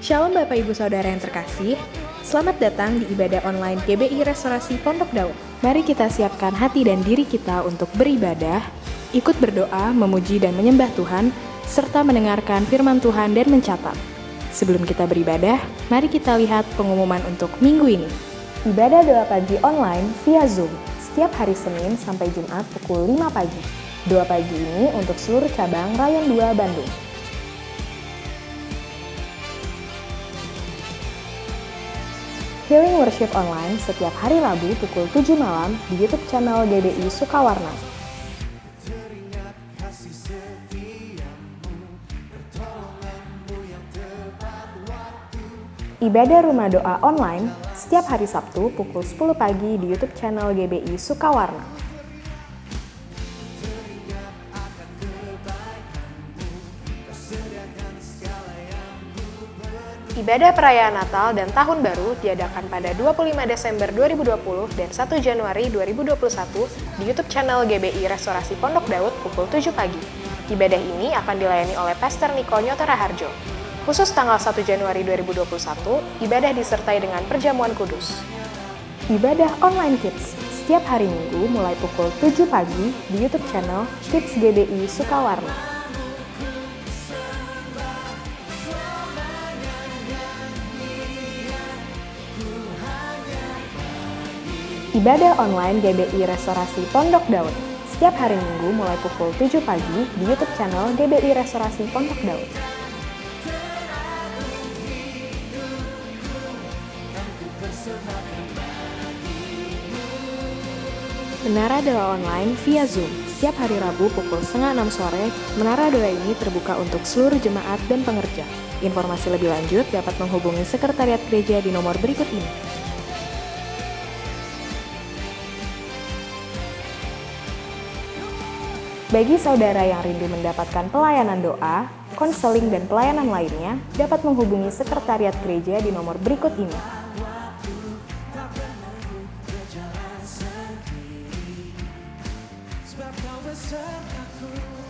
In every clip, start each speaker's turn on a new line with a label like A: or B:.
A: Shalom Bapak Ibu Saudara yang terkasih, selamat datang di ibadah online GBI Restorasi Pondok Daud. Mari kita siapkan hati dan diri kita untuk beribadah, ikut berdoa, memuji dan menyembah Tuhan, serta mendengarkan firman Tuhan dan mencatat. Sebelum kita beribadah, mari kita lihat pengumuman untuk minggu ini. Ibadah doa pagi online via Zoom, setiap hari Senin sampai Jumat pukul 5 pagi. Doa pagi ini untuk seluruh cabang Rayon 2 Bandung. Healing Worship Online setiap hari Rabu pukul 7 malam di YouTube channel GBI Sukawarna. Ibadah Rumah Doa Online setiap hari Sabtu pukul 10 pagi di YouTube channel GBI Sukawarna. Ibadah perayaan Natal dan Tahun Baru diadakan pada 25 Desember 2020 dan 1 Januari 2021 di YouTube channel GBI Restorasi Pondok Daud pukul 7 pagi. Ibadah ini akan dilayani oleh Pastor Niko Nyoto Raharjo. Khusus tanggal 1 Januari 2021, ibadah disertai dengan perjamuan kudus. Ibadah online Kids setiap hari Minggu mulai pukul 7 pagi di YouTube channel Kids GBI Sukawarna. Ibadah online GBI Restorasi Pondok Daud setiap hari Minggu mulai pukul 7 pagi di YouTube channel GBI Restorasi Pondok Daud. Menara Doa Online via Zoom setiap hari Rabu pukul 5:30 sore. Menara Doa ini terbuka untuk seluruh jemaat dan pengerja. Informasi lebih lanjut dapat menghubungi Sekretariat Gereja di nomor berikut ini. Bagi saudara yang rindu mendapatkan pelayanan doa, konseling, dan pelayanan lainnya, dapat menghubungi Sekretariat Gereja di nomor berikut ini.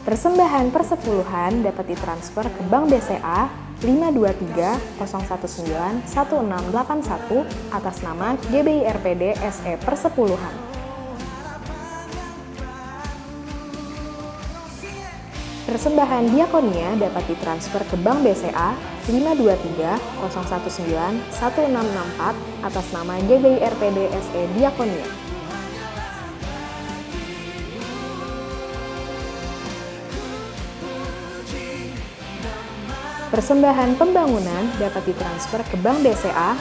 A: Persembahan persepuluhan dapat ditransfer ke Bank BCA 523-019-1681 atas nama GBI RPD SE Persepuluhan. Persembahan diakonia dapat ditransfer ke Bank BCA 523-019-1664 atas nama GBI RPD SE Diakonia. Persembahan pembangunan dapat ditransfer ke Bank BCA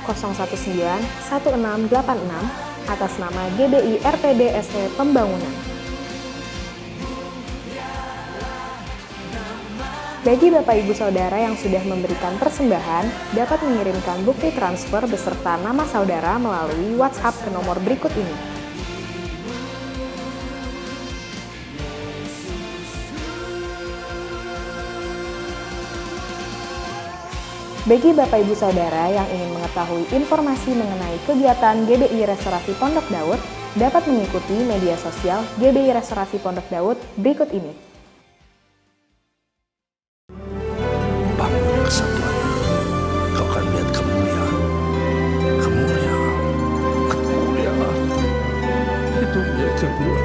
A: 523-019-1686 atas nama GBI RPD SE Pembangunan. Bagi Bapak Ibu Saudara yang sudah memberikan persembahan, dapat mengirimkan bukti transfer beserta nama saudara melalui WhatsApp ke nomor berikut ini. Bagi Bapak Ibu Saudara yang ingin mengetahui informasi mengenai kegiatan GBI Restorasi Pondok Daud, dapat mengikuti media sosial GBI Restorasi Pondok Daud berikut ini.
B: Kesatuan, kau akan melihat kemuliaan, itu milik kedua.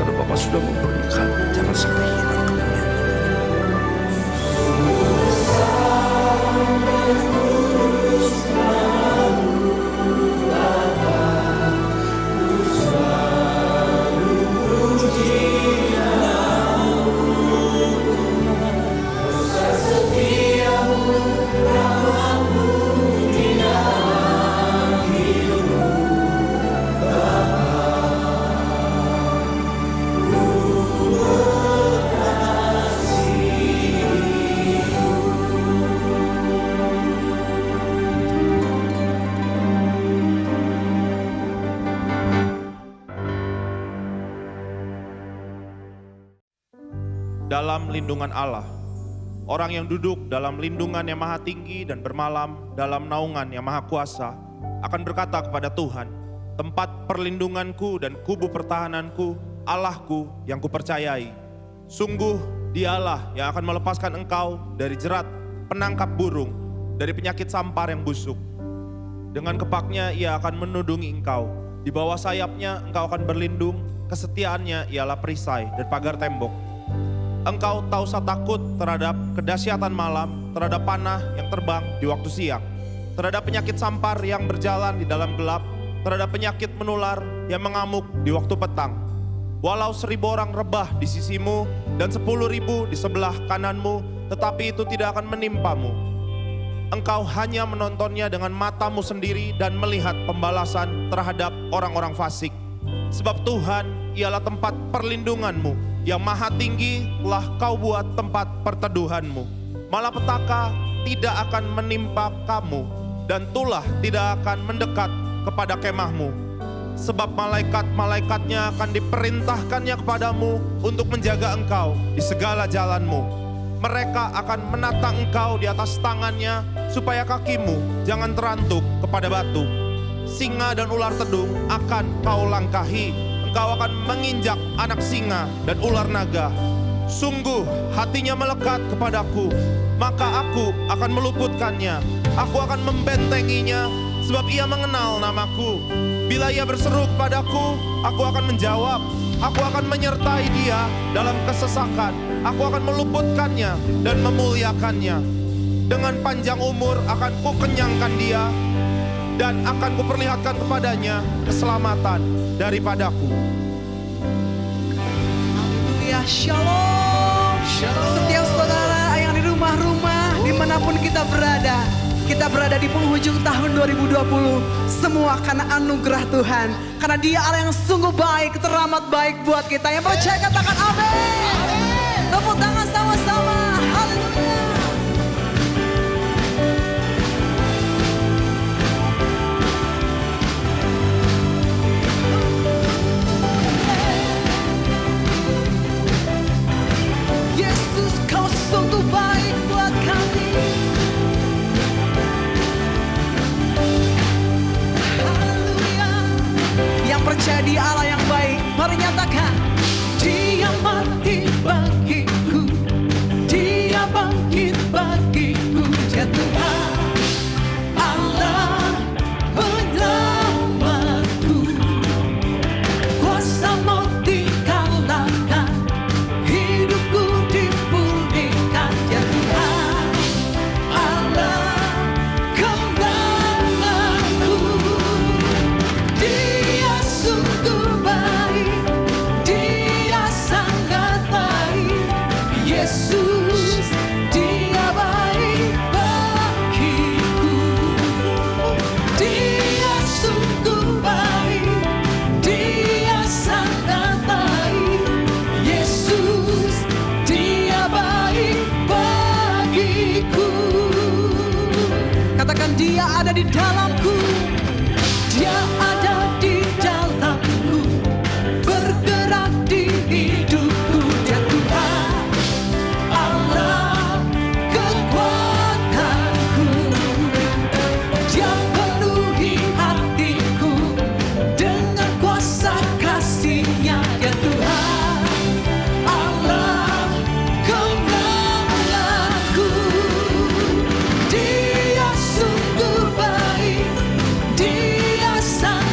B: Karena Bapa sudah memberikan, jangan sampai hilang kemuliaan
C: dalam lindungan Allah. Orang yang duduk dalam lindungan yang maha tinggi dan bermalam dalam naungan yang maha kuasa akan berkata kepada Tuhan, tempat perlindunganku dan kubu pertahananku, Allahku yang kupercayai. Sungguh Dialah yang akan melepaskan engkau dari jerat penangkap burung, dari penyakit sampar yang busuk. Dengan kepaknya ia akan menudungi engkau. Di bawah sayapnya engkau akan berlindung, kesetiaannya ialah perisai dan pagar tembok. Engkau tak usah takut terhadap kedahsyatan malam, terhadap panah yang terbang di waktu siang, terhadap penyakit sampar yang berjalan di dalam gelap, terhadap penyakit menular yang mengamuk di waktu petang. Walau 1.000 orang rebah di sisimu dan 10.000 di sebelah kananmu, tetapi itu tidak akan menimpamu. Engkau hanya menontonnya dengan matamu sendiri dan melihat pembalasan terhadap orang-orang fasik. Sebab Tuhan ialah tempat perlindunganmu, yang maha tinggi telah kau buat tempat perteduhanmu. Malapetaka tidak akan menimpa kamu, dan tulah tidak akan mendekat kepada kemahmu. Sebab malaikat-malaikatnya akan diperintahkannya kepadamu untuk menjaga engkau di segala jalanmu. Mereka akan menatang engkau di atas tangannya supaya kakimu jangan terantuk kepada batu. Singa dan ular tedung akan kau langkahi. Engkau akan menginjak anak singa dan ular naga. Sungguh hatinya melekat kepadaku, maka aku akan meluputkannya. Aku akan membentenginya sebab ia mengenal namaku. Bila ia berseru kepadaku, aku akan menjawab. Aku akan menyertai dia dalam kesesakan. Aku akan meluputkannya dan memuliakannya. Dengan panjang umur akan kukenyangkan dia, dan akan kuperlihatkan kepadanya keselamatan daripadaku.
D: Haleluya, shalom. Setiap saudara yang di rumah-rumah, dimanapun kita berada di penghujung tahun 2020. Semua karena anugerah Tuhan. Karena Dia Allah yang sungguh baik, teramat baik buat kita. Yang percaya katakan amin. Tepuk tangan sama-sama. Haleluya. Yesus, kau sungguh baik buat kami. Yang percaya Dia Allah yang baik, mari nyatakan. Dia mati bagiku, Dia bangkit bagiku, ya Tuhan Allah penyelamatku. Kuasa maut dikalahkan, hidupku dipulihkan, ya Tuhan Allah kemenanganku. Dia sungguh baik, Dia sangat baik. Yesus, Dia baik bagiku. Dia sungguh baik, Dia sangat baik. Yesus, Dia baik bagiku. Katakan, Dia ada di dalamku. Dia ada di dalamku, bergerak di hidupku, ya Tuhan Allah kekuatanku. Dia penuhi hatiku dengan kuasa kasih-Nya, ya Tuhan Allah kemenanganku. Dia sungguh baik, Dia sangat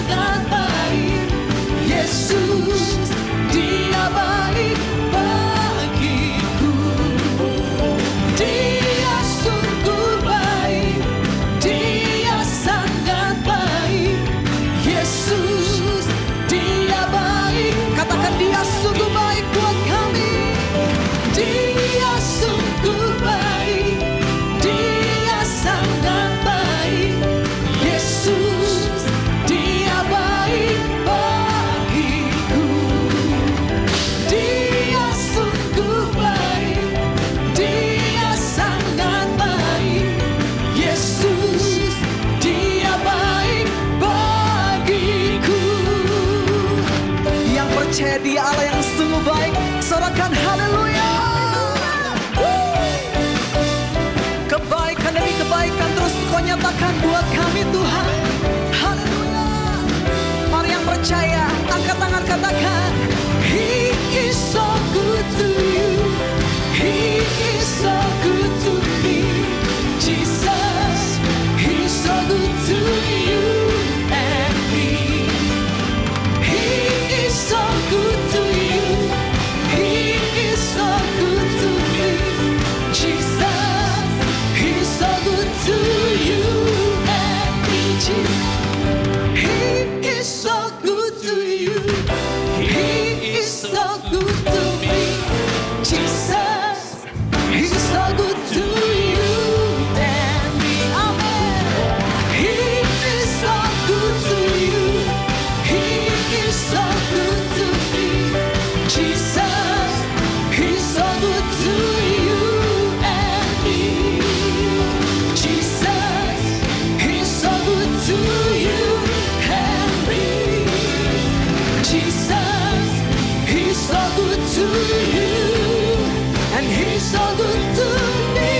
D: He's so good to me.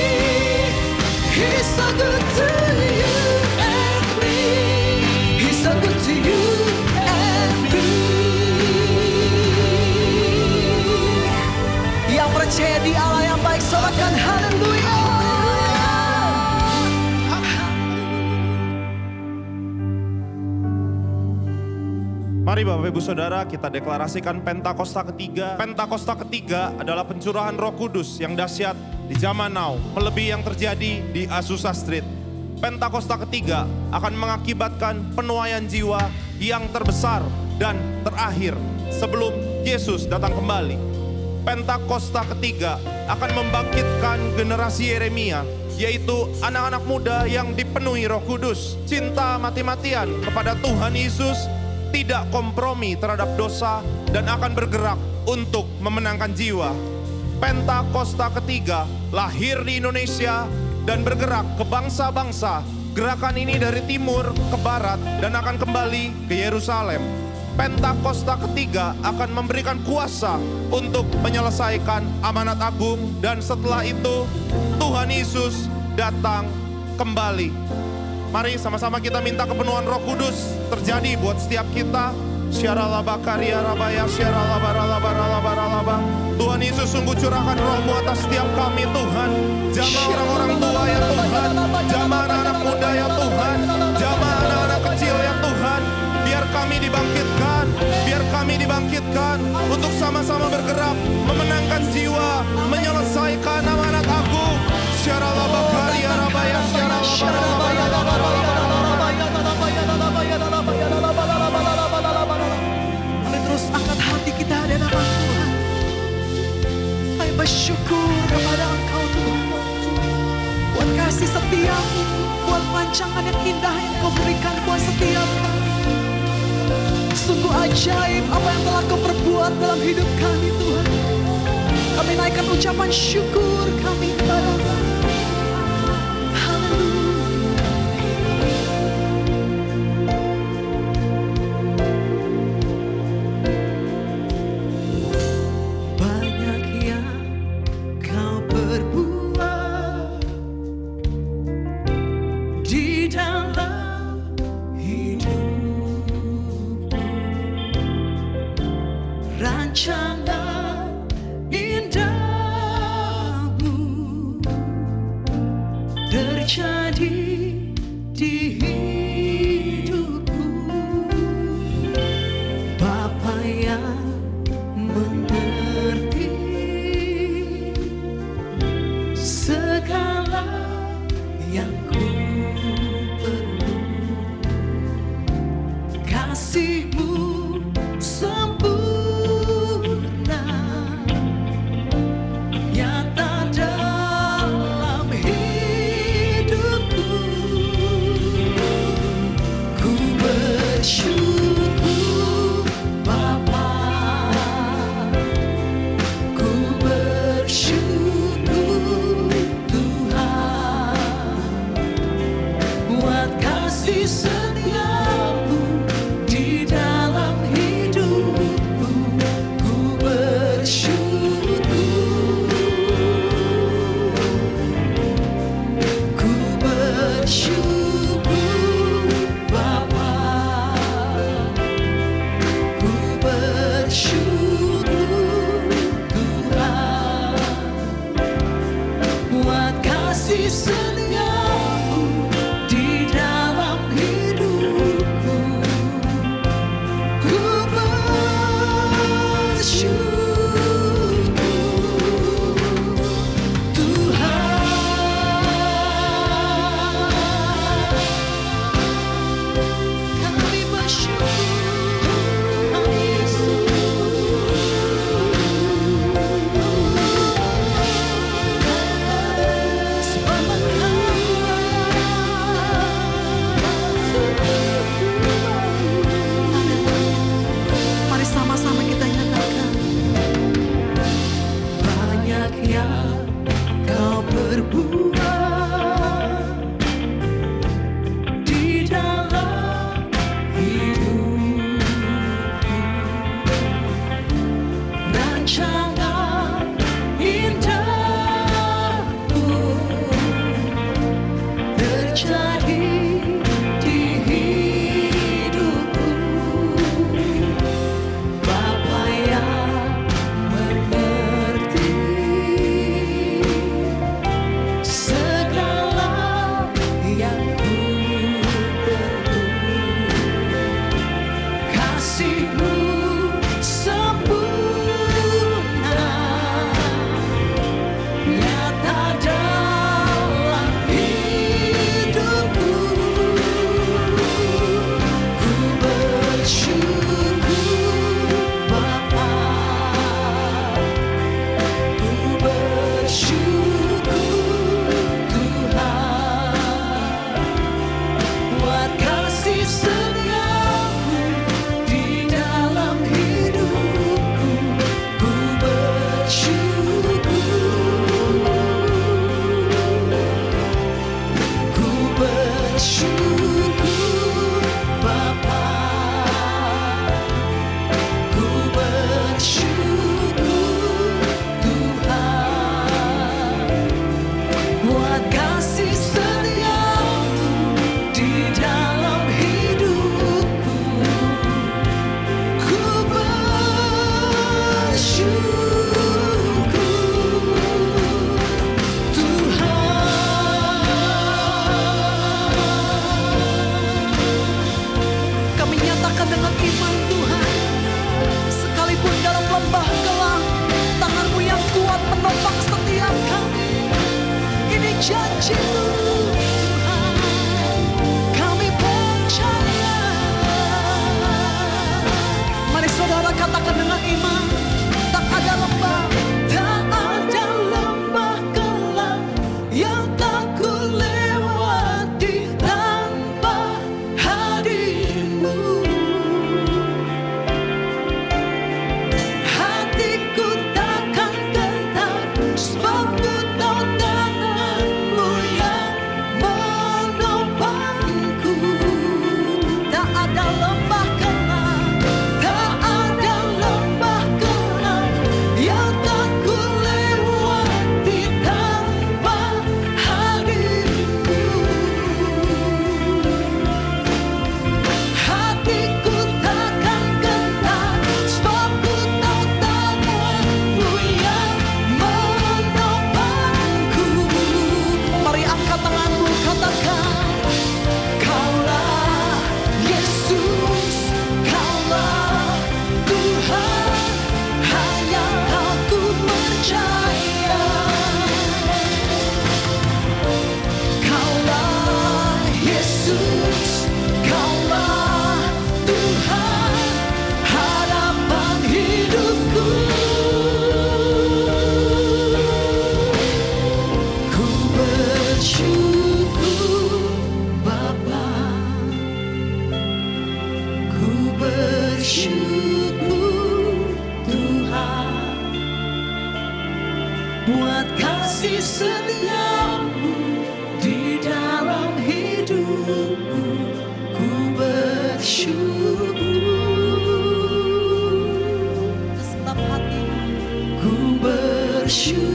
D: He's so good to you and me. He's so good to you and me. Yang percaya di Allah yang baik, sorakan haleluya.
C: Mari Bapak Ibu Saudara, kita deklarasikan Pentakosta ketiga. Pentakosta ketiga adalah pencurahan Roh Kudus yang dahsyat di zaman now, melebihi yang terjadi di Azusa Street. Pentakosta ketiga akan mengakibatkan penuaian jiwa yang terbesar dan terakhir sebelum Yesus datang kembali. Pentakosta ketiga akan membangkitkan generasi Yeremia, yaitu anak-anak muda yang dipenuhi Roh Kudus, cinta mati-matian kepada Tuhan Yesus, tidak kompromi terhadap dosa, dan akan bergerak untuk memenangkan jiwa. Pentakosta ketiga lahir di Indonesia dan bergerak ke bangsa-bangsa. Gerakan ini dari timur ke barat dan akan kembali ke Yerusalem. Pentakosta ketiga akan memberikan kuasa untuk menyelesaikan amanat agung, dan setelah itu Tuhan Yesus datang kembali. Mari sama-sama kita minta kepenuhan Roh Kudus terjadi buat setiap kita. Tuhan Yesus, sungguh curahkan Roh-Mu atas setiap kami Tuhan. Jamah orang-orang tua ya Tuhan, jamah anak-anak muda ya Tuhan, jamah anak-anak kecil ya Tuhan. Biar kami dibangkitkan untuk sama-sama bergerak, memenangkan jiwa, menyelesaikan amanat agung.
D: Mari terus angkat hati kita di hadapan Tuhan. Ayo bersyukur kepada Engkau Tuhan, buat kasih setia-Mu, buat rancangan yang indah yang Kau berikan buat setiap kami. Sungguh ajaib apa yang telah Kau perbuat dalam hidup kami Tuhan. Kami naikkan ucapan syukur kami kepada-Mu. Banyak yang Kau perbuat di dalam hidupku. Rancangan indahmu terjadi di hidupku. Bapa yang mengerti segala yang ku perlu, kasih-Mu sempurna nyata dalam hidupku. Ku bersyukur Bapa, ku bersyukur Tuhan, buat kasih setia-Mu di dalam hidupku. Ku bersyukur, ku bersyukur Bapa, ku bersyukur Tuhan, buat kasih setia-Mu di dalam hidupku. Ku bersyukur Tuhan, kami bersyukur Yesus. janji-Mu Tuhan, kami percaya. Mari saudara katakan dengan iman, tak ada lembah, tak ada lembah gelap yang tak ku lewati tanpa hadir-Mu. Hatiku takkan gentar, sebab ku tahu tangan-Mu yang menopangku. Tak ada lembah gelap, tak ada lembah gelap yang tak ku lewati tanpa hadir-Mu. Hatiku takkan gentar, sebab ku tahu tangan-Mu yang menopangku. Mari angkat tanganmu, katakan, Kaulah Yesus, Kaulah Tuhan, hanya Kau ku percaya. Kaulah Yesus, Kaulah Tuhan, harapan hidupku. Ku bersyukur Bapa, ku bersyukur Tuhan, buat kasih setia-Mu di dalam hidupku. Ku bersyukur segenap hati, ku bersyukur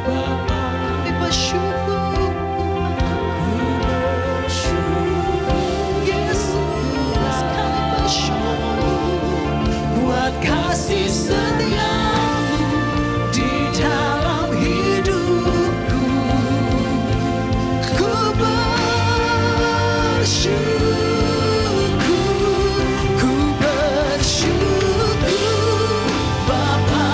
D: Bapa, kami bersyukur Yesus, kami bersyukur buat kasih setia-Mu di dalam hidupku. Ku bersyukur Bapa,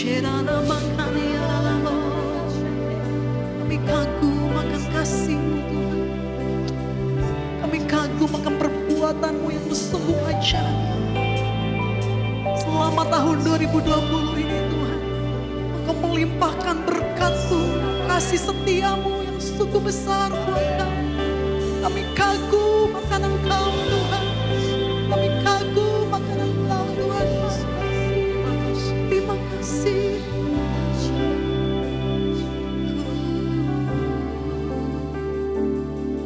D: Kami kagum akan kasih-Mu Tuhan. Kami kagum akan perbuatan-Mu yang sungguh ajaib. Selama tahun 2020 ini Tuhan, Engkau melimpahkan berkat-Mu, kasih setia-Mu yang sungguh besar buat kami. Kami kagum akan Engkau Tuhan. Kami kagum akan Engkau Tuhan Yesus. Terima kasih.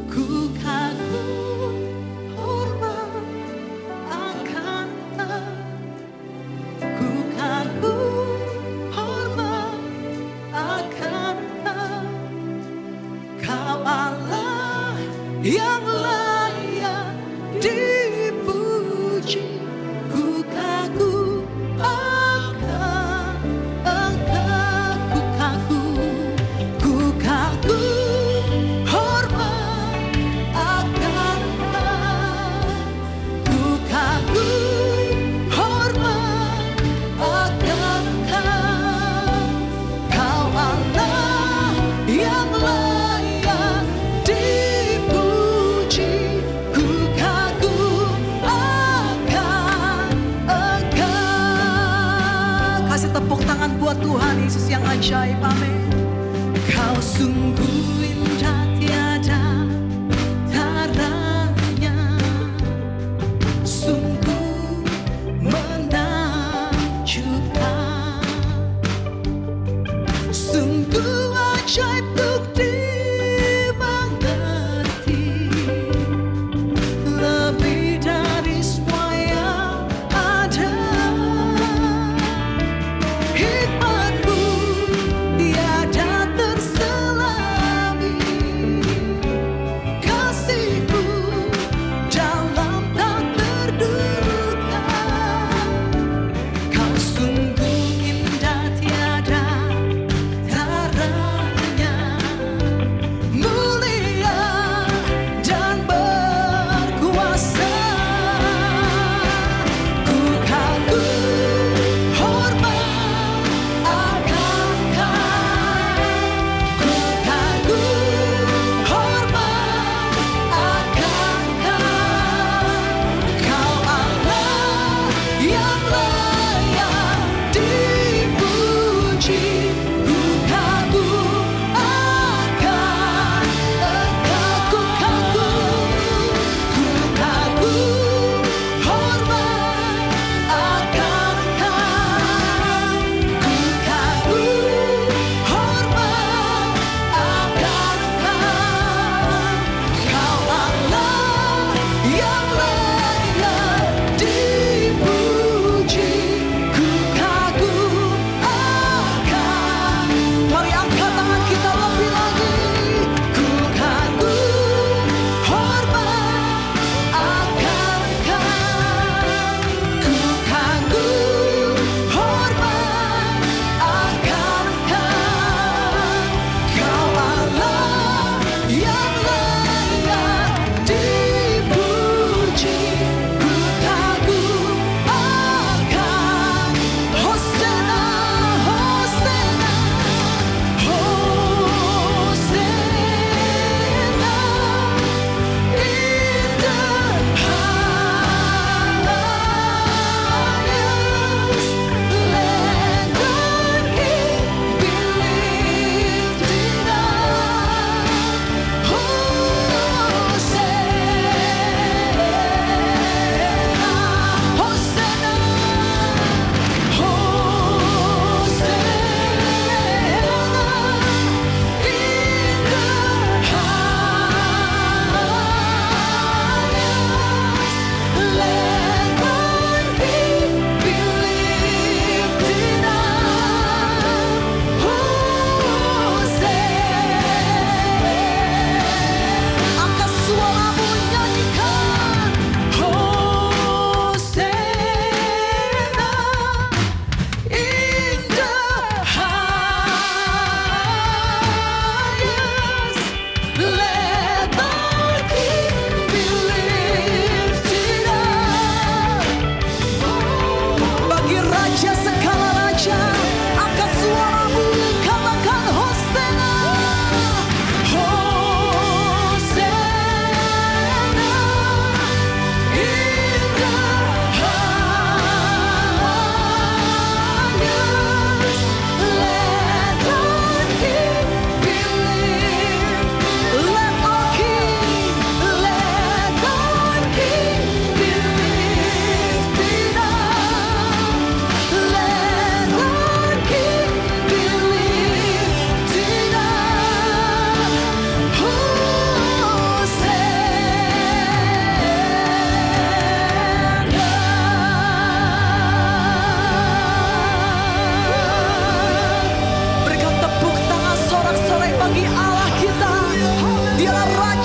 D: Ku kagum hormat akan Engkau. Ku kagum hormat akan Engkau. Kau Allah yang layak dipuji. Ku kagum akan Engkau. Ku kagum hormat akan Engkau. Ku kagum hormat akan Engkau. Kau Allah yang layak dipuji. Ku kagum akan Engkau. Kasih tepuk tangan buat Tuhan Yesus yang ajaib, amin. Kau sungguh indah tiada taranya, sungguh menakjubkan, sungguh ajaib untuk dimengerti, lebih dari semua yang ada. Hikmat-Mu tiada terselami,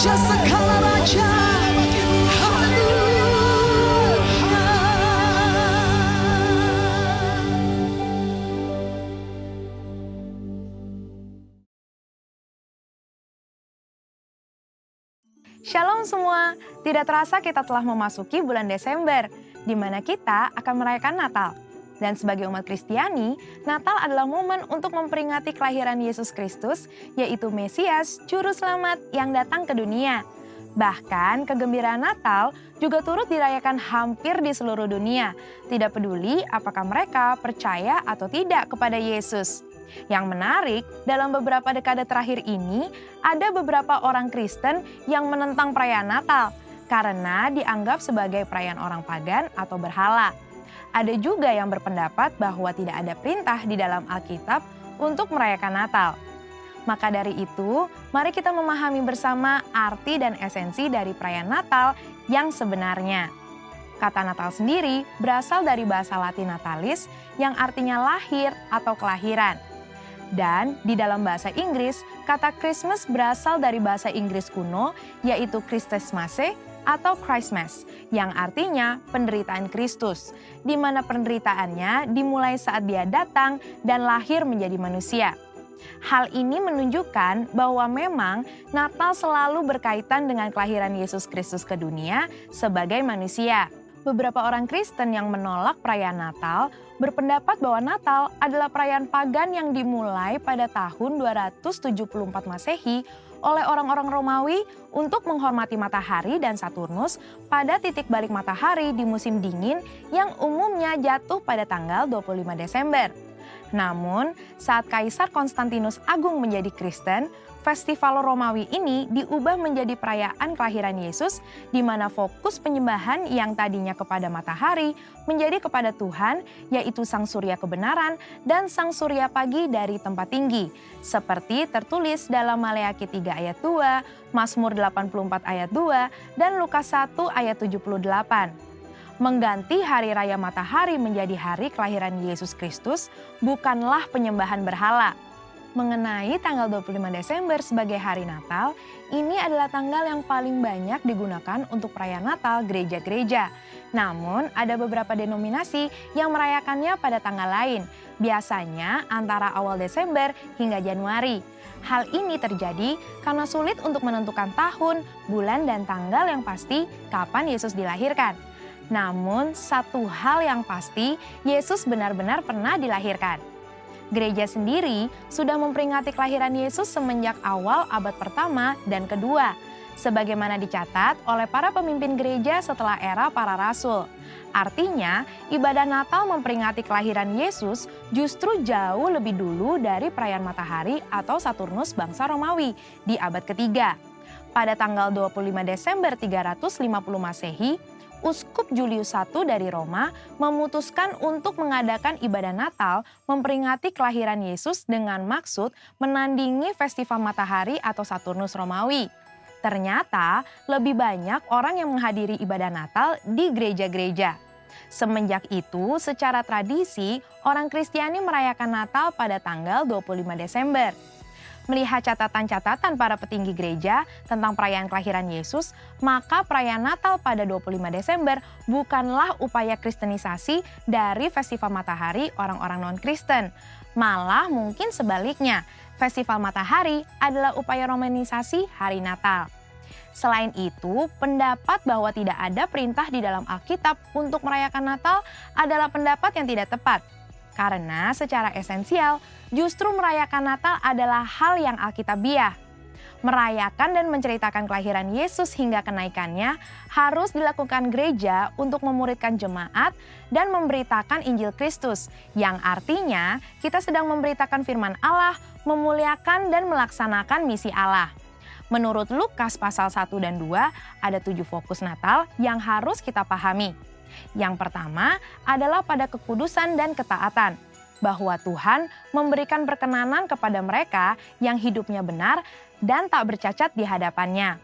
D: Raja segala raja.
E: Shalom semua, tidak terasa kita telah memasuki bulan Desember, di mana kita akan merayakan Natal. Dan sebagai umat Kristiani, Natal adalah momen untuk memperingati kelahiran Yesus Kristus, yaitu Mesias, Juru Selamat yang datang ke dunia. Bahkan kegembiraan Natal juga turut dirayakan hampir di seluruh dunia, tidak peduli apakah mereka percaya atau tidak kepada Yesus. Yang menarik, dalam beberapa dekade terakhir ini, ada beberapa orang Kristen yang menentang perayaan Natal karena dianggap sebagai perayaan orang pagan atau berhala. Ada juga yang berpendapat bahwa tidak ada perintah di dalam Alkitab untuk merayakan Natal. Maka dari itu, mari kita memahami bersama arti dan esensi dari perayaan Natal yang sebenarnya. Kata Natal sendiri berasal dari bahasa Latin natalis yang artinya lahir atau kelahiran. Dan di dalam bahasa Inggris, kata Christmas berasal dari bahasa Inggris kuno, yaitu Christmasmasse atau Christmas, yang artinya penderitaan Kristus, di mana penderitaannya dimulai saat dia datang dan lahir menjadi manusia. Hal ini menunjukkan bahwa memang Natal selalu berkaitan dengan kelahiran Yesus Kristus ke dunia sebagai manusia. Beberapa orang Kristen yang menolak perayaan Natal berpendapat bahwa Natal adalah perayaan pagan yang dimulai pada tahun 274 Masehi oleh orang-orang Romawi untuk menghormati matahari dan Saturnus pada titik balik matahari di musim dingin yang umumnya jatuh pada tanggal 25 Desember. Namun, saat Kaisar Konstantinus Agung menjadi Kristen, festival Romawi ini diubah menjadi perayaan kelahiran Yesus, di mana fokus penyembahan yang tadinya kepada matahari menjadi kepada Tuhan, yaitu Sang Surya kebenaran dan Sang Surya pagi dari tempat tinggi, seperti tertulis dalam Maleakhi 3 ayat 2, Mazmur 84 ayat 2, dan Lukas 1 ayat 78. Mengganti hari raya matahari menjadi hari kelahiran Yesus Kristus bukanlah penyembahan berhala. Mengenai tanggal 25 Desember sebagai hari Natal, ini adalah tanggal yang paling banyak digunakan untuk perayaan Natal gereja-gereja. Namun, ada beberapa denominasi yang merayakannya pada tanggal lain, biasanya antara awal Desember hingga Januari. Hal ini terjadi karena sulit untuk menentukan tahun, bulan, dan tanggal yang pasti kapan Yesus dilahirkan. Namun, satu hal yang pasti, Yesus benar-benar pernah dilahirkan. Gereja sendiri sudah memperingati kelahiran Yesus semenjak awal abad pertama dan kedua, sebagaimana dicatat oleh para pemimpin gereja setelah era para rasul. Artinya, ibadah Natal memperingati kelahiran Yesus justru jauh lebih dulu dari perayaan matahari atau Saturnus bangsa Romawi di abad ketiga. Pada tanggal 25 Desember 350 Masehi, Uskup Julius I dari Roma memutuskan untuk mengadakan ibadah Natal memperingati kelahiran Yesus dengan maksud menandingi festival matahari atau Saturnus Romawi. Ternyata lebih banyak orang yang menghadiri ibadah Natal di gereja-gereja. Semenjak itu, secara tradisi, orang Kristiani merayakan Natal pada tanggal 25 Desember. Melihat catatan-catatan para petinggi gereja tentang perayaan kelahiran Yesus, maka perayaan Natal pada 25 Desember bukanlah upaya kristenisasi dari festival matahari orang-orang non-Kristen. Malah mungkin sebaliknya, festival matahari adalah upaya romanisasi hari Natal. Selain itu, pendapat bahwa tidak ada perintah di dalam Alkitab untuk merayakan Natal adalah pendapat yang tidak tepat. Karena secara esensial, justru merayakan Natal adalah hal yang alkitabiah. Merayakan dan menceritakan kelahiran Yesus hingga kenaikannya harus dilakukan gereja untuk memuridkan jemaat dan memberitakan Injil Kristus, yang artinya kita sedang memberitakan firman Allah, memuliakan dan melaksanakan misi Allah. Menurut Lukas pasal 1 dan 2, ada 7 fokus Natal yang harus kita pahami. Yang pertama adalah pada kekudusan dan ketaatan, bahwa Tuhan memberikan perkenanan kepada mereka yang hidupnya benar dan tak bercacat di hadapannya.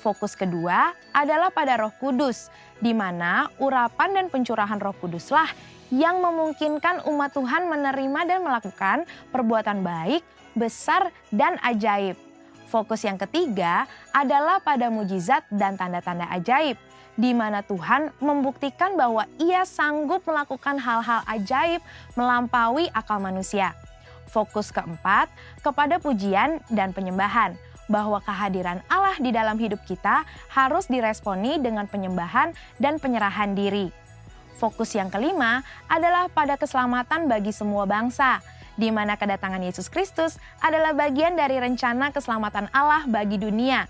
E: Fokus kedua adalah pada Roh Kudus, di mana urapan dan pencurahan Roh Kuduslah yang memungkinkan umat Tuhan menerima dan melakukan perbuatan baik, besar, dan ajaib. Fokus yang ketiga adalah pada mujizat dan tanda-tanda ajaib, di mana Tuhan membuktikan bahwa Ia sanggup melakukan hal-hal ajaib melampaui akal manusia. Fokus keempat kepada pujian dan penyembahan, bahwa kehadiran Allah di dalam hidup kita harus diresponi dengan penyembahan dan penyerahan diri. Fokus yang kelima adalah pada keselamatan bagi semua bangsa, di mana kedatangan Yesus Kristus adalah bagian dari rencana keselamatan Allah bagi dunia.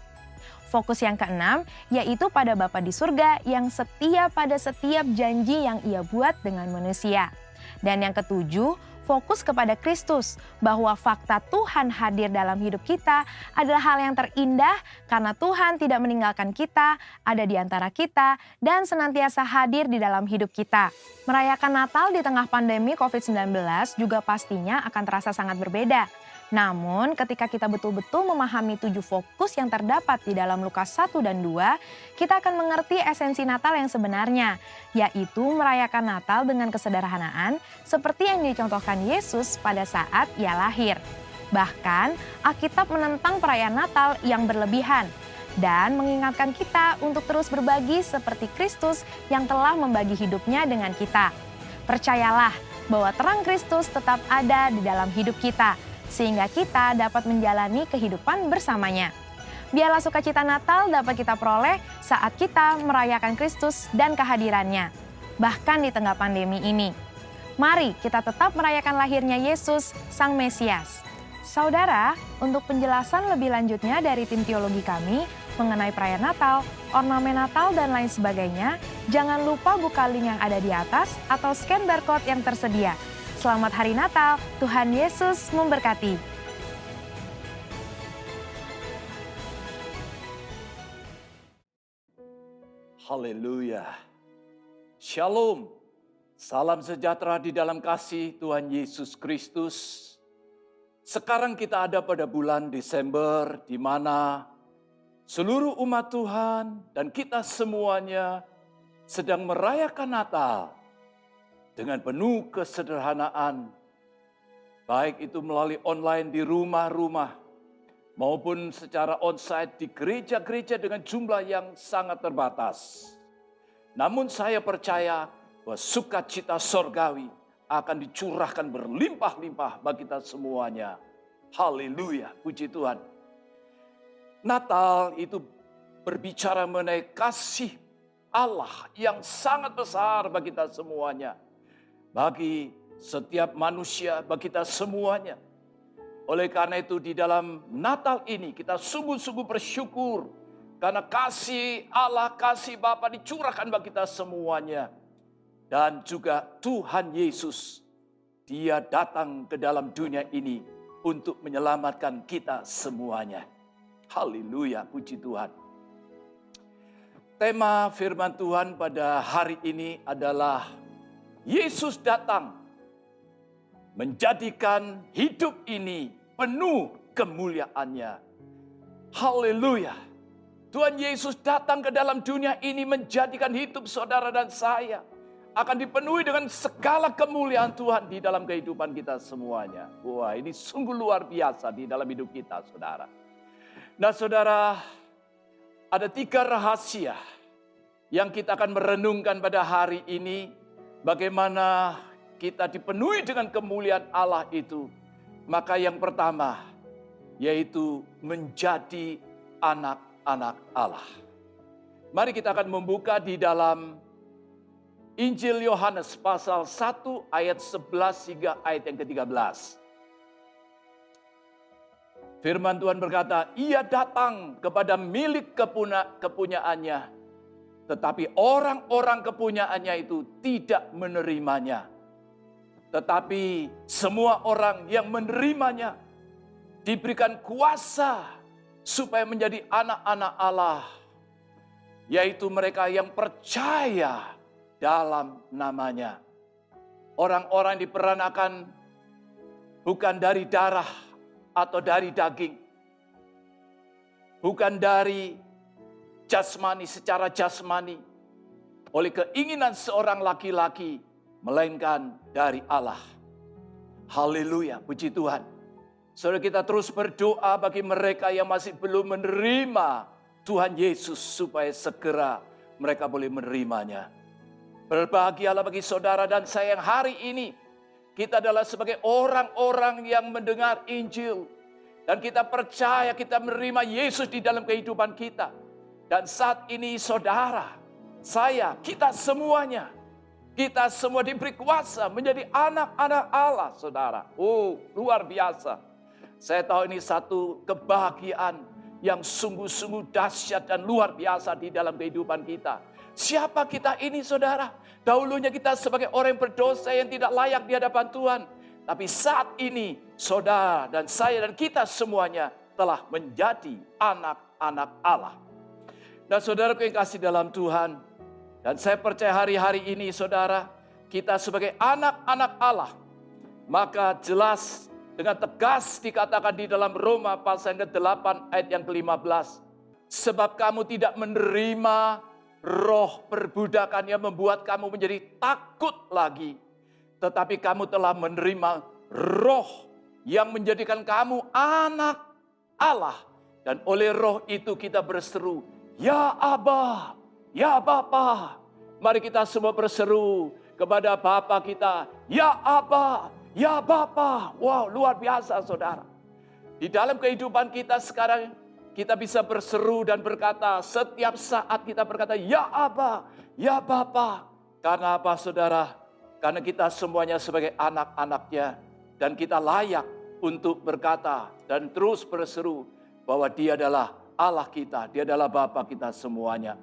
E: Fokus yang keenam yaitu pada Bapa di surga yang setia pada setiap janji yang Ia buat dengan manusia. Dan yang ketujuh, fokus kepada Kristus, bahwa fakta Tuhan hadir dalam hidup kita adalah hal yang terindah karena Tuhan tidak meninggalkan kita, ada di antara kita, dan senantiasa hadir di dalam hidup kita. Merayakan Natal di tengah pandemi COVID-19 juga pastinya akan terasa sangat berbeda. Namun ketika kita betul-betul memahami 7 fokus yang terdapat di dalam Lukas 1 dan 2, kita akan mengerti esensi Natal yang sebenarnya, yaitu merayakan Natal dengan kesederhanaan seperti yang dicontohkan Yesus pada saat Ia lahir. Bahkan, Alkitab menentang perayaan Natal yang berlebihan dan mengingatkan kita untuk terus berbagi seperti Kristus yang telah membagi hidupnya dengan kita. Percayalah bahwa terang Kristus tetap ada di dalam hidup kita, sehingga kita dapat menjalani kehidupan bersamanya. Biarlah sukacita Natal dapat kita peroleh saat kita merayakan Kristus dan kehadirannya, bahkan di tengah pandemi ini. Mari kita tetap merayakan lahirnya Yesus, Sang Mesias. Saudara, untuk penjelasan lebih lanjutnya dari tim teologi kami mengenai perayaan Natal, ornamen Natal, dan lain sebagainya, jangan lupa buka link yang ada di atas atau scan barcode yang tersedia. Selamat Hari Natal, Tuhan Yesus memberkati.
F: Haleluya. Shalom. Salam sejahtera di dalam kasih Tuhan Yesus Kristus. Sekarang kita ada pada bulan Desember, di mana seluruh umat Tuhan dan kita semuanya sedang merayakan Natal dengan penuh kesederhanaan, baik itu melalui online di rumah-rumah maupun secara onsite di gereja-gereja dengan jumlah yang sangat terbatas. Namun saya percaya bahwa sukacita sorgawi akan dicurahkan berlimpah-limpah bagi kita semuanya. Haleluya, puji Tuhan. Natal itu berbicara mengenai kasih Allah yang sangat besar bagi kita semuanya. Bagi setiap manusia, bagi kita semuanya. Oleh karena itu di dalam Natal ini kita sungguh-sungguh bersyukur karena kasih Allah, kasih Bapa dicurahkan bagi kita semuanya. Dan juga Tuhan Yesus, Dia datang ke dalam dunia ini untuk menyelamatkan kita semuanya. Haleluya, puji Tuhan. Tema firman Tuhan pada hari ini adalah Yesus datang menjadikan hidup ini penuh kemuliaannya. Haleluya. Tuhan Yesus datang ke dalam dunia ini menjadikan hidup saudara dan saya akan dipenuhi dengan segala kemuliaan Tuhan di dalam kehidupan kita semuanya. Wah, ini sungguh luar biasa di dalam hidup kita, saudara. Nah, saudara, ada 3 rahasia yang kita akan merenungkan pada hari ini. Bagaimana kita dipenuhi dengan kemuliaan Allah itu. Maka yang pertama, yaitu menjadi anak-anak Allah. Mari kita akan membuka di dalam Injil Yohanes pasal 1 ayat 11 hingga ayat yang ke-13. Firman Tuhan berkata, Ia datang kepada milik kepunyaannya, tetapi orang-orang kepunyaannya itu tidak menerimanya. Tetapi semua orang yang menerimanya diberikan kuasa supaya menjadi anak-anak Allah, yaitu mereka yang percaya dalam namanya. Orang-orang diperanakan bukan dari darah atau dari daging, bukan dari jasmani, secara jasmani, oleh keinginan seorang laki-laki, melainkan dari Allah. Haleluya, puji Tuhan. Saudara, kita terus berdoa bagi mereka yang masih belum menerima Tuhan Yesus supaya segera mereka boleh menerimanya. Berbahagialah bagi saudara dan saya yang hari ini kita adalah sebagai orang-orang yang mendengar Injil. Dan kita percaya kita menerima Yesus di dalam kehidupan kita. Dan saat ini saudara, saya, kita semuanya, kita semua diberi kuasa menjadi anak-anak Allah, saudara. Oh, luar biasa. Saya tahu ini satu kebahagiaan yang sungguh-sungguh dahsyat dan luar biasa di dalam kehidupan kita. Siapa kita ini, saudara? Dahulunya kita sebagai orang yang berdosa yang tidak layak di hadapan Tuhan. Tapi saat ini, saudara dan saya dan kita semuanya telah menjadi anak-anak Allah. Dan saudaraku yang kasih dalam Tuhan, dan saya percaya hari-hari ini, saudara, kita sebagai anak-anak Allah, maka jelas dengan tegas dikatakan di dalam Roma pasal yang ke-8 ayat yang ke-15. Sebab kamu tidak menerima roh perbudakan yang membuat kamu menjadi takut lagi. Tetapi kamu telah menerima roh yang menjadikan kamu anak Allah. Dan oleh roh itu kita berseru, ya Aba, ya Bapa. Mari kita semua berseru kepada Bapa kita, ya Aba, ya Bapa. Wow, luar biasa saudara. Di dalam kehidupan kita sekarang, kita bisa berseru dan berkata, setiap saat kita berkata, ya Aba, ya Bapa. Karena apa saudara? Karena kita semuanya sebagai anak-anaknya. Dan kita layak untuk berkata dan terus berseru bahwa Dia adalah Allah kita. Dia adalah Bapa kita semuanya.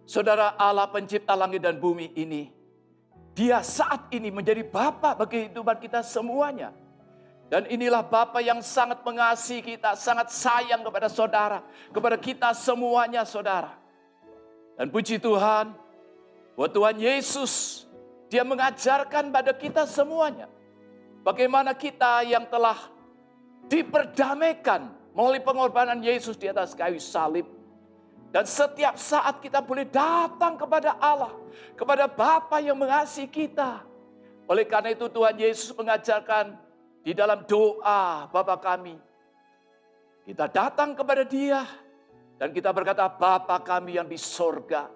F: Saudara, Allah pencipta langit dan bumi ini, Dia saat ini menjadi Bapa bagi kehidupan kita semuanya. Dan inilah Bapa yang sangat mengasihi kita, sangat sayang kepada saudara, kepada kita semuanya saudara. Dan puji Tuhan, buat Tuhan Yesus, Dia mengajarkan pada kita semuanya. Bagaimana kita yang telah diperdamaikan melalui pengorbanan Yesus di atas kayu salib. Dan setiap saat kita boleh datang kepada Allah, kepada Bapa yang mengasihi kita. Oleh karena itu Tuhan Yesus mengajarkan di dalam doa Bapa kami, kita datang kepada Dia dan kita berkata, Bapa kami yang di sorga,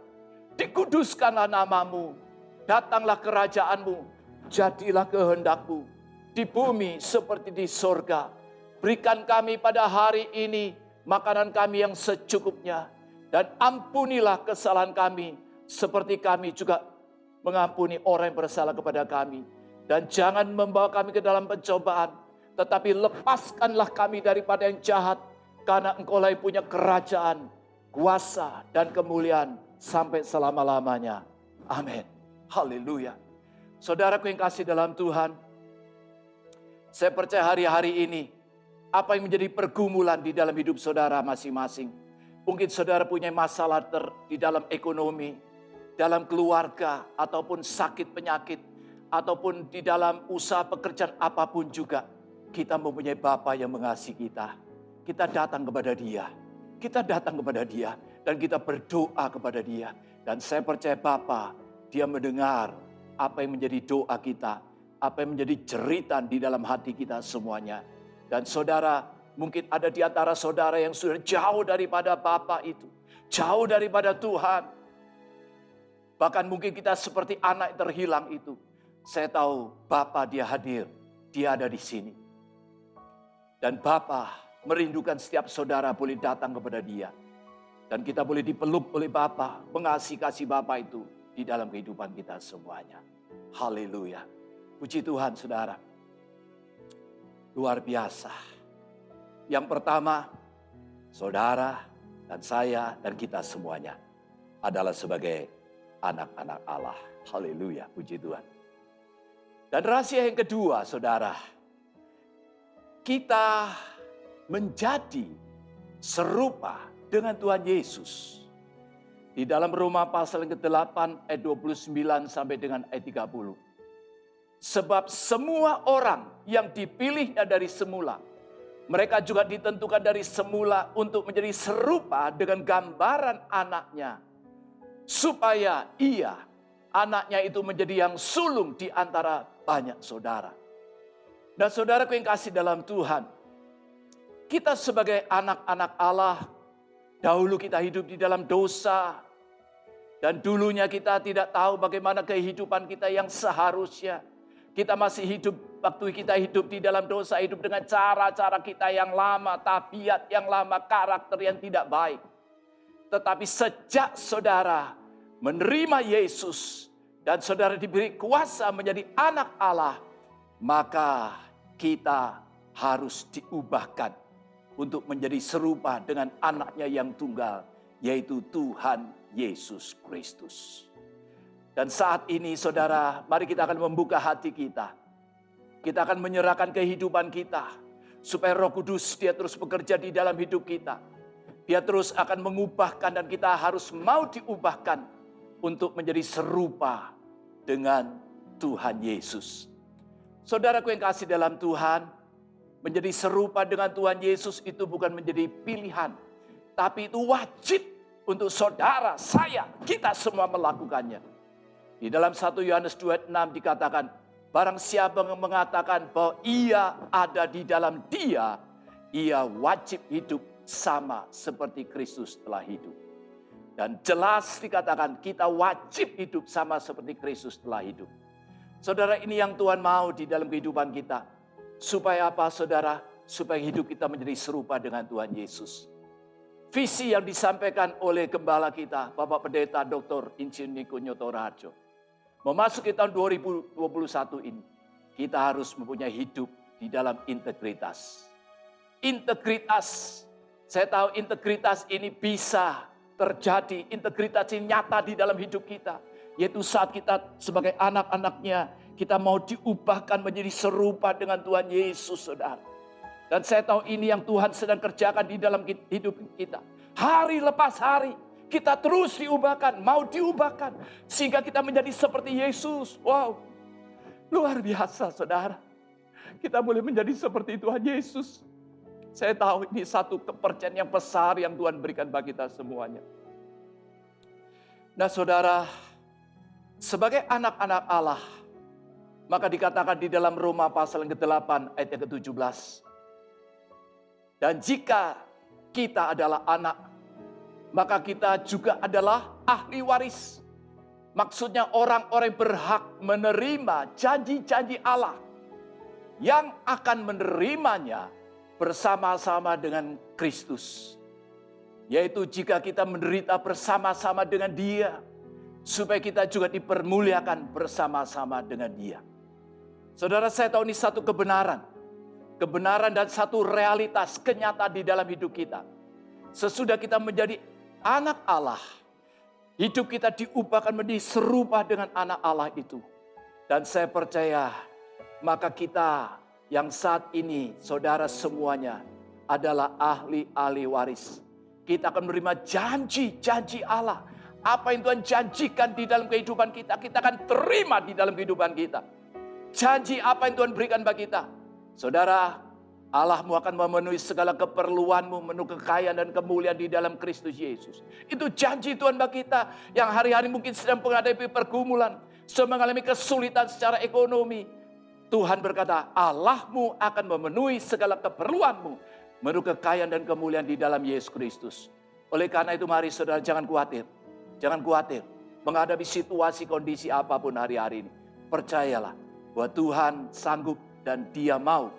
F: dikuduskanlah namamu, datanglah kerajaanmu, jadilah kehendakmu di bumi seperti di sorga. Berikan kami pada hari ini makanan kami yang secukupnya, dan ampunilah kesalahan kami seperti kami juga mengampuni orang yang bersalah kepada kami. Dan jangan membawa kami ke dalam pencobaan, tetapi lepaskanlah kami daripada yang jahat, karena Engkau lah yang punya kerajaan, kuasa, dan kemuliaan sampai selama-lamanya. Amin. Haleluya. Saudaraku yang kasih dalam Tuhan, saya percaya hari-hari ini, apa yang menjadi pergumulan di dalam hidup saudara masing-masing. Mungkin saudara punya masalah di dalam ekonomi, dalam keluarga, ataupun sakit penyakit, ataupun di dalam usaha pekerjaan apapun juga, kita mempunyai Bapa yang mengasihi kita. Kita datang kepada Dia. Kita datang kepada Dia dan kita berdoa kepada Dia. Dan saya percaya Bapa, Dia mendengar apa yang menjadi doa kita, apa yang menjadi jeritan di dalam hati kita semuanya. Dan saudara, mungkin ada di antara saudara yang sudah jauh daripada Bapa itu, jauh daripada Tuhan. Bahkan mungkin kita seperti anak yang terhilang itu. Saya tahu Bapa Dia hadir, Dia ada di sini. Dan Bapa merindukan setiap saudara boleh datang kepada Dia. Dan kita boleh dipeluk oleh Bapa, mengasihi kasih Bapa itu di dalam kehidupan kita semuanya. Haleluya. Puji Tuhan saudara. Luar biasa. Yang pertama, saudara dan saya dan kita semuanya adalah sebagai anak-anak Allah. Haleluya, puji Tuhan. Dan rahasia yang kedua, saudara, kita menjadi serupa dengan Tuhan Yesus. Di dalam Roma pasal yang ke-8 ayat 29 sampai dengan ayat 30. Sebab semua orang yang dipilihnya dari semula, mereka juga ditentukan dari semula untuk menjadi serupa dengan gambaran anaknya. Supaya anaknya itu menjadi yang sulung di antara banyak saudara. Dan saudaraku yang kasih dalam Tuhan, kita sebagai anak-anak Allah, dahulu kita hidup di dalam dosa. Dan dulunya kita tidak tahu bagaimana kehidupan kita yang seharusnya. Kita masih hidup, waktu kita hidup di dalam dosa, hidup dengan cara-cara kita yang lama, tabiat yang lama, karakter yang tidak baik. Tetapi sejak saudara menerima Yesus dan saudara diberi kuasa menjadi anak Allah, maka kita harus diubahkan untuk menjadi serupa dengan anaknya yang tunggal, yaitu Tuhan Yesus Kristus. Dan saat ini saudara, mari kita akan membuka hati kita. Kita akan menyerahkan kehidupan kita, supaya Roh Kudus dia terus bekerja di dalam hidup kita. Dia terus akan mengubahkan dan kita harus mau diubahkan untuk menjadi serupa dengan Tuhan Yesus. Saudaraku yang kasih dalam Tuhan, menjadi serupa dengan Tuhan Yesus itu bukan menjadi pilihan, tapi itu wajib untuk saudara, saya, kita semua melakukannya. Di dalam 1 Yohanes 2:6 dikatakan, barang siapa yang mengatakan bahwa ia ada di dalam dia, ia wajib hidup sama seperti Kristus telah hidup. Dan jelas dikatakan kita wajib hidup sama seperti Kristus telah hidup. Saudara, ini yang Tuhan mau di dalam kehidupan kita. Supaya apa saudara? Supaya hidup kita menjadi serupa dengan Tuhan Yesus. Visi yang disampaikan oleh gembala kita, Bapak Pendeta Dr. Insinyur Niko Nyoto Raharjo. Memasuki tahun 2021 ini, kita harus mempunyai hidup di dalam integritas. Integritas, saya tahu integritas ini bisa terjadi, integritas ini nyata di dalam hidup kita. Yaitu saat kita sebagai anak-anaknya, kita mau diubahkan menjadi serupa dengan Tuhan Yesus, saudara. Dan saya tahu ini yang Tuhan sedang kerjakan di dalam hidup kita. Hari lepas hari, kita terus diubahkan, mau diubahkan. Sehingga kita menjadi seperti Yesus. Wow, luar biasa saudara. Kita boleh menjadi seperti Tuhan Yesus. Saya tahu ini satu kepercayaan yang besar yang Tuhan berikan bagi kita semuanya. Nah saudara, sebagai anak-anak Allah, maka dikatakan di dalam Roma pasal yang ke-8 ayat yang ke-17. Dan jika kita adalah anak, maka kita juga adalah ahli waris. Maksudnya orang-orang yang berhak menerima janji-janji Allah yang akan menerimanya bersama-sama dengan Kristus. Yaitu jika kita menderita bersama-sama dengan Dia, supaya kita juga dipermuliakan bersama-sama dengan Dia. Saudara, saya tahu ini satu kebenaran. Kebenaran dan satu realitas kenyataan di dalam hidup kita. Sesudah kita menjadi anak Allah, hidup kita diubahkan menjadi serupa dengan anak Allah itu. Dan saya percaya, maka kita yang saat ini, saudara semuanya, adalah ahli-ahli waris. Kita akan menerima janji-janji Allah. Apa yang Tuhan janjikan di dalam kehidupan kita, kita akan terima di dalam kehidupan kita. Janji apa yang Tuhan berikan bagi kita. Saudara, Allahmu akan memenuhi segala keperluanmu, memenuhi kekayaan dan kemuliaan di dalam Kristus Yesus. Itu janji Tuhan bagi kita yang hari-hari mungkin sedang menghadapi pergumulan, sedang mengalami kesulitan secara ekonomi. Tuhan berkata, Allahmu akan memenuhi segala keperluanmu, memenuhi kekayaan dan kemuliaan di dalam Yesus Kristus. Oleh karena itu mari saudara jangan khawatir. Jangan khawatir menghadapi situasi kondisi apapun hari-hari ini. Percayalah bahwa Tuhan sanggup dan Dia mau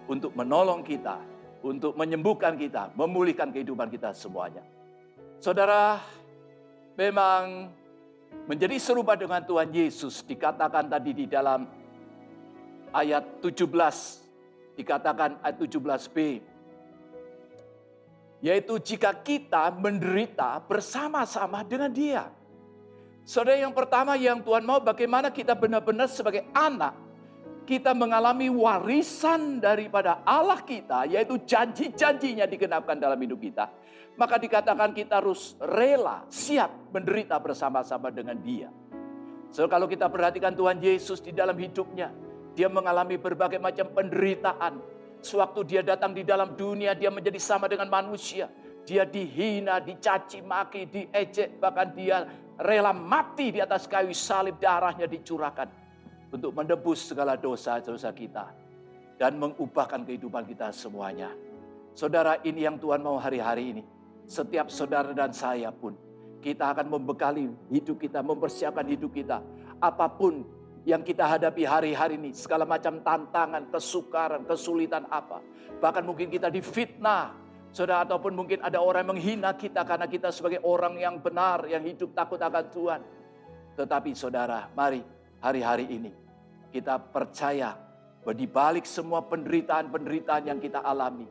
F: untuk menolong kita, untuk menyembuhkan kita, memulihkan kehidupan kita semuanya. Saudara, memang menjadi serupa dengan Tuhan Yesus dikatakan tadi di dalam ayat 17, dikatakan ayat 17b. Yaitu jika kita menderita bersama-sama dengan Dia. Saudara, yang pertama yang Tuhan mau bagaimana kita benar-benar sebagai anak, kita mengalami warisan daripada Allah kita, yaitu janji-janjinya digenapkan dalam hidup kita. Maka dikatakan kita harus rela, siap menderita bersama-sama dengan Dia. So, kalau kita perhatikan Tuhan Yesus di dalam hidupnya, Dia mengalami berbagai macam penderitaan. Sewaktu Dia datang di dalam dunia, Dia menjadi sama dengan manusia. Dia dihina, dicaci maki, diejek, bahkan Dia rela mati di atas kayu salib, darahnya dicurahkan untuk menebus segala dosa-dosa kita. dan mengubahkan kehidupan kita semuanya. Saudara, ini yang Tuhan mau hari-hari ini. Setiap saudara dan saya pun, kita akan membekali hidup kita, mempersiapkan hidup kita. Apapun yang kita hadapi hari-hari ini, segala macam tantangan, kesukaran, kesulitan apa. Bahkan mungkin kita difitnah, saudara, ataupun mungkin ada orang yang menghina kita karena kita sebagai orang yang benar, yang hidup takut akan Tuhan. Tetapi saudara, mari hari-hari ini kita percaya bahwa di balik semua penderitaan-penderitaan yang kita alami,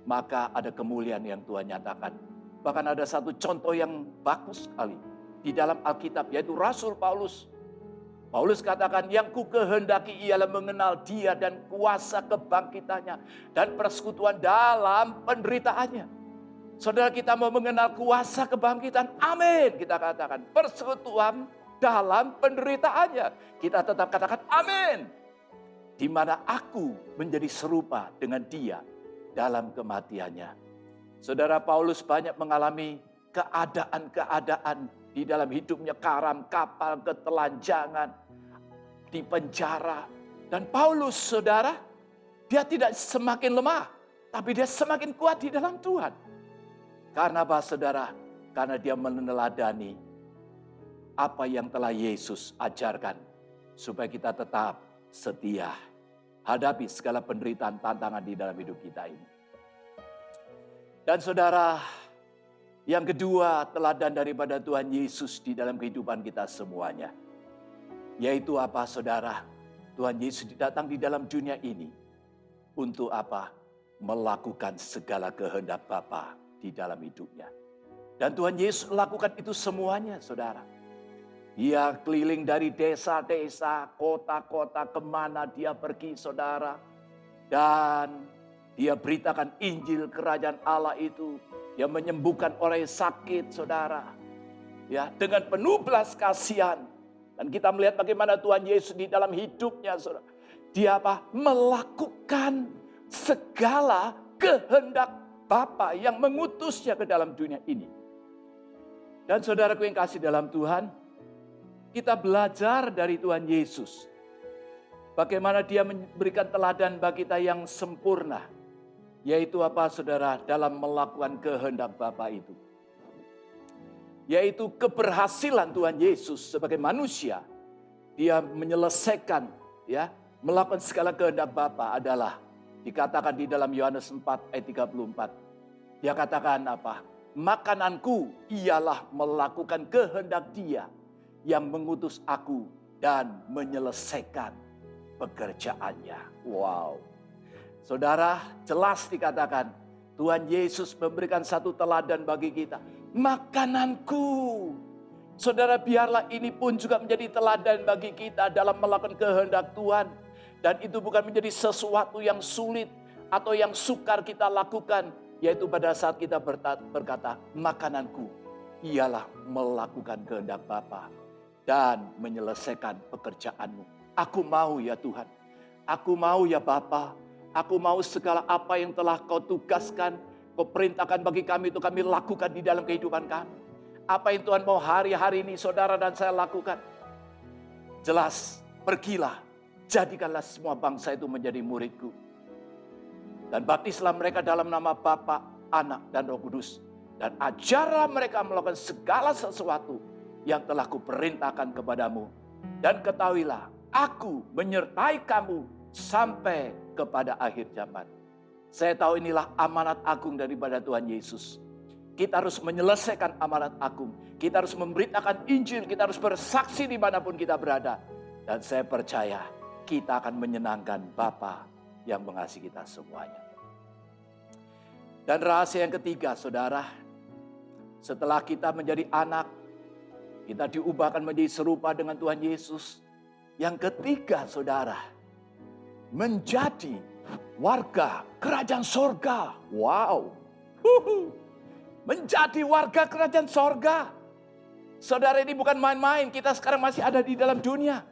F: maka ada kemuliaan yang Tuhan nyatakan. Bahkan ada satu contoh yang bagus sekali di dalam Alkitab, yaitu Rasul Paulus. Paulus katakan, yang ku kehendaki ialah mengenal Dia dan kuasa kebangkitannya dan persekutuan dalam penderitaannya. Saudara, kita mau mengenal kuasa kebangkitan, amin. Kita katakan persekutuan dalam penderitaannya. Kita tetap katakan amin. Di mana aku menjadi serupa dengan Dia dalam kematiannya. Saudara, Paulus banyak mengalami keadaan-keadaan di dalam hidupnya, karam kapal, ketelanjangan, di penjara. Dan Paulus, saudara, dia tidak semakin lemah, tapi dia semakin kuat di dalam Tuhan. Karena apa, saudara? Karena dia meneladani apa yang telah Yesus ajarkan, supaya kita tetap setia hadapi segala penderitaan, tantangan di dalam hidup kita ini. Dan saudara, yang kedua, teladan daripada Tuhan Yesus di dalam kehidupan kita semuanya. Yaitu apa, saudara? Tuhan Yesus datang di dalam dunia ini untuk apa? Melakukan segala kehendak Bapa di dalam hidupnya. Dan Tuhan Yesus melakukan itu semuanya, saudara. Dia keliling dari desa-desa, kota-kota, kemana dia pergi, saudara. Dan dia beritakan Injil kerajaan Allah itu. Dia menyembuhkan orang yang sakit, saudara. Ya, dengan penuh belas kasihan. Dan kita melihat bagaimana Tuhan Yesus di dalam hidupnya, saudara. Dia apa? Melakukan segala kehendak Bapa yang mengutusnya ke dalam dunia ini. Dan saudaraku yang kasih dalam Tuhan, kita belajar dari Tuhan Yesus. Bagaimana dia memberikan teladan bagi kita yang sempurna. Yaitu apa, saudara? Dalam melakukan kehendak Bapa itu. Yaitu keberhasilan Tuhan Yesus sebagai manusia. Dia menyelesaikan, ya, melakukan segala kehendak Bapa adalah dikatakan di dalam Yohanes 4 ayat 34. Dia katakan apa? Makananku ialah melakukan kehendak Dia yang mengutus aku dan menyelesaikan pekerjaannya. Wow. Saudara, jelas dikatakan Tuhan Yesus memberikan satu teladan bagi kita. Makananku. Saudara, biarlah ini pun juga menjadi teladan bagi kita dalam melakukan kehendak Tuhan. Dan itu bukan menjadi sesuatu yang sulit atau yang sukar kita lakukan. Yaitu pada saat kita berkata, makananku ialah melakukan kehendak Bapa dan menyelesaikan pekerjaanmu. Aku mau ya Tuhan. Aku mau ya Bapa. Aku mau segala apa yang telah kau tugaskan, kau perintahkan bagi kami itu kami lakukan di dalam kehidupan kami. Apa yang Tuhan mau hari-hari ini saudara dan saya lakukan. Jelas, pergilah, jadikanlah semua bangsa itu menjadi muridku. Dan baptislah mereka dalam nama Bapa, Anak, dan Roh Kudus. Dan ajarlah mereka melakukan segala sesuatu yang telah kuperintahkan kepadamu. Dan ketahuilah, aku menyertai kamu sampai kepada akhir zaman. Saya tahu inilah amanat agung daripada Tuhan Yesus. Kita harus menyelesaikan amanat agung. Kita harus memberitakan Injil. Kita harus bersaksi dimanapun kita berada. Dan saya percaya kita akan menyenangkan Bapa yang mengasihi kita semuanya. Dan rahasia yang ketiga, saudara. Setelah kita menjadi anak, kita diubahkan menjadi serupa dengan Tuhan Yesus. Yang ketiga, saudara, menjadi warga kerajaan sorga. Wow. Menjadi warga kerajaan sorga. Saudara, ini bukan main-main. Kita sekarang masih ada di dalam dunia.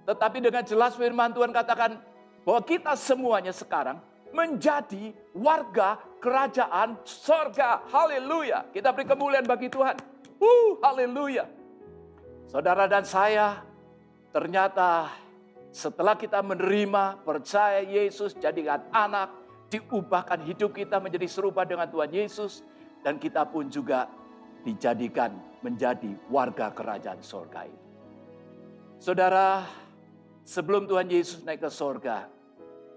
F: Tetapi dengan jelas firman Tuhan katakan bahwa kita semuanya sekarang menjadi warga kerajaan sorga. Haleluya. Kita beri kemuliaan bagi Tuhan. Haleluya. Saudara dan saya ternyata Setelah kita menerima, percaya Yesus, jadikan anak, diubahkan hidup kita menjadi serupa dengan Tuhan Yesus, dan kita pun juga dijadikan menjadi warga kerajaan sorga itu. Saudara, sebelum Tuhan Yesus naik ke sorga,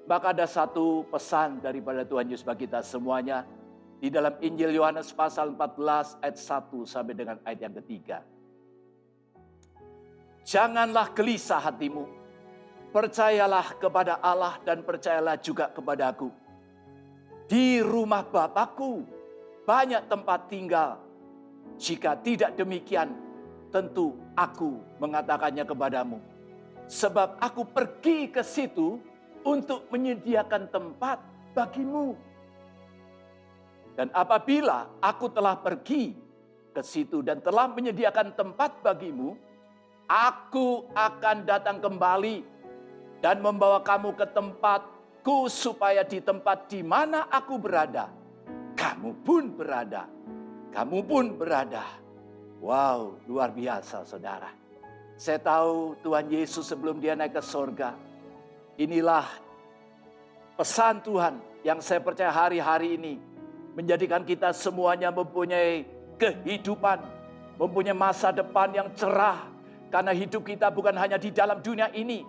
F: maka ada satu pesan daripada Tuhan Yesus bagi kita semuanya di dalam Injil Yohanes pasal 14 ayat 1 sampai dengan ayat yang ketiga. Janganlah gelisah hatimu, percayalah kepada Allah dan percayalah juga kepadaku. Di rumah Bapakku banyak tempat tinggal. Jika tidak demikian, tentu aku mengatakannya kepadamu. Sebab aku pergi ke situ untuk menyediakan tempat bagimu. Dan apabila aku telah pergi ke situ dan telah menyediakan tempat bagimu, aku akan datang kembali dan membawa kamu ke tempatku supaya di tempat di mana aku berada, kamu pun berada. Kamu pun berada. Wow, luar biasa saudara. Saya tahu Tuhan Yesus sebelum dia naik ke sorga, inilah pesan Tuhan yang saya percaya hari-hari ini menjadikan kita semuanya mempunyai kehidupan, mempunyai masa depan yang cerah. Karena hidup kita bukan hanya di dalam dunia ini,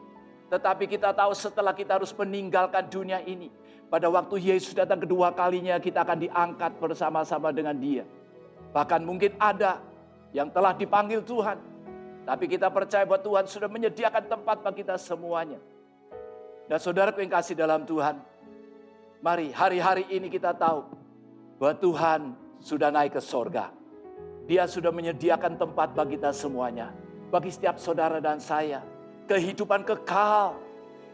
F: tetapi kita tahu setelah kita harus meninggalkan dunia ini. Pada waktu Yesus datang kedua kalinya, kita akan diangkat bersama-sama dengan dia. Bahkan mungkin ada yang telah dipanggil Tuhan, tapi kita percaya bahwa Tuhan sudah menyediakan tempat bagi kita semuanya. Dan saudaraku yang kasih dalam Tuhan, mari hari-hari ini kita tahu bahwa Tuhan sudah naik ke sorga. Dia sudah menyediakan tempat bagi kita semuanya. Bagi setiap saudara dan saya, kehidupan kekal.